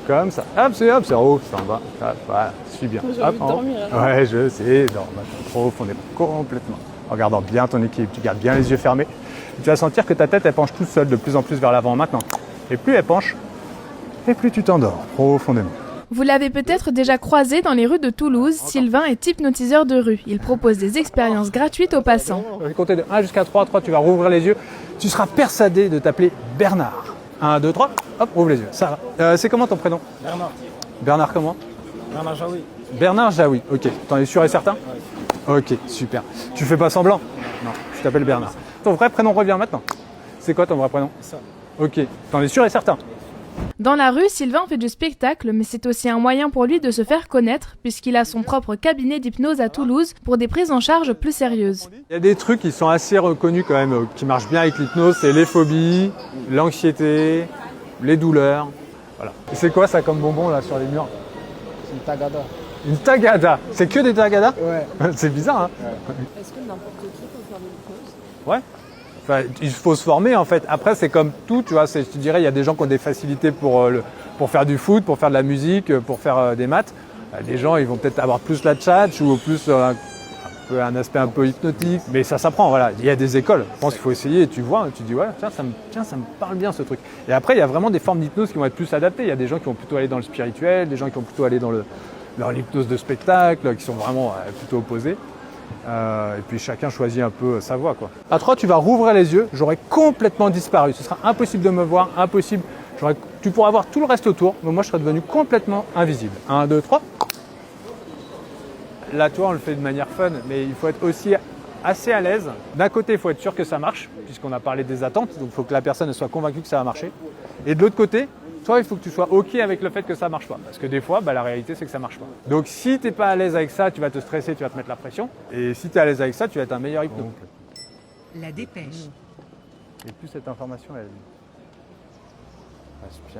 Comme ça. Hop, c'est en haut, c'est en bas. Hop, voilà, suis bien. J'ai Hop, envie de en haut. dormir, alors. Ouais, je sais, dors profondément, complètement. En regardant bien ton équilibre, tu gardes bien les yeux fermés. Tu vas sentir que ta tête, elle penche toute seule de plus en plus vers l'avant maintenant. Et plus elle penche, et plus tu t'endors profondément. Vous l'avez peut-être déjà croisé dans les rues de Toulouse, Sylvain est hypnotiseur de rue. Il propose des expériences gratuites aux passants. Je vais compter de 1 jusqu'à 3. 3, tu vas rouvrir les yeux. Tu seras persuadé de t'appeler Bernard. 1, 2, 3, hop, ouvre les yeux. Ça va. C'est comment ton prénom? Bernard. Bernard comment? Bernard Jaoui. Bernard Jaoui, ok. T'en es sûr et certain? Ok, super. Tu fais pas semblant? Non, tu t'appelles Bernard. Ton vrai prénom revient maintenant. C'est quoi ton vrai prénom? Ça. Ok, t'en es sûr et certain? Dans la rue, Sylvain fait du spectacle, mais c'est aussi un moyen pour lui de se faire connaître, puisqu'il a son propre cabinet d'hypnose à Toulouse pour des prises en charge plus sérieuses. Il y a des trucs qui sont assez reconnus quand même, qui marchent bien avec l'hypnose, c'est les phobies, l'anxiété, les douleurs. Voilà. Et c'est quoi ça comme bonbon là sur les murs? C'est une tagada. Une tagada. C'est que des tagadas? Ouais. C'est bizarre, hein? Est-ce que n'importe qui peut faire de l'hypnose? Ouais. Enfin, il faut se former en fait. Après, c'est comme tout, tu vois. Je te dirais, il y a des gens qui ont des facilités pour faire du foot, pour faire de la musique, pour faire des maths. Des gens, ils vont peut-être avoir plus la tchatch ou plus un aspect un peu hypnotique. Mais ça s'apprend, voilà. Il y a des écoles. Je pense qu'il faut essayer et tu vois, tu dis, ouais, tiens, ça me parle bien ce truc. Et après, il y a vraiment des formes d'hypnose qui vont être plus adaptées. Il y a des gens qui vont plutôt aller dans le spirituel, des gens qui vont plutôt aller dans l'hypnose de spectacle, qui sont vraiment plutôt opposés. Et puis chacun choisit un peu sa voie, quoi. À 3, tu vas rouvrir les yeux, j'aurai complètement disparu. Ce sera impossible de me voir, impossible. Tu pourras voir tout le reste autour, mais moi je serai devenu complètement invisible. 1, 2, 3. Là, toi, on le fait de manière fun, mais il faut être aussi assez à l'aise. D'un côté, il faut être sûr que ça marche, puisqu'on a parlé des attentes, donc il faut que la personne soit convaincue que ça va marcher. Et de l'autre côté, toi, il faut que tu sois OK avec le fait que ça ne marche pas. Parce que des fois, la réalité, c'est que ça ne marche pas. Donc si tu n'es pas à l'aise avec ça, tu vas te stresser, tu vas te mettre la pression. Et si tu es à l'aise avec ça, tu vas être un meilleur hypno. La dépêche. Et plus cette information, elle passe bien.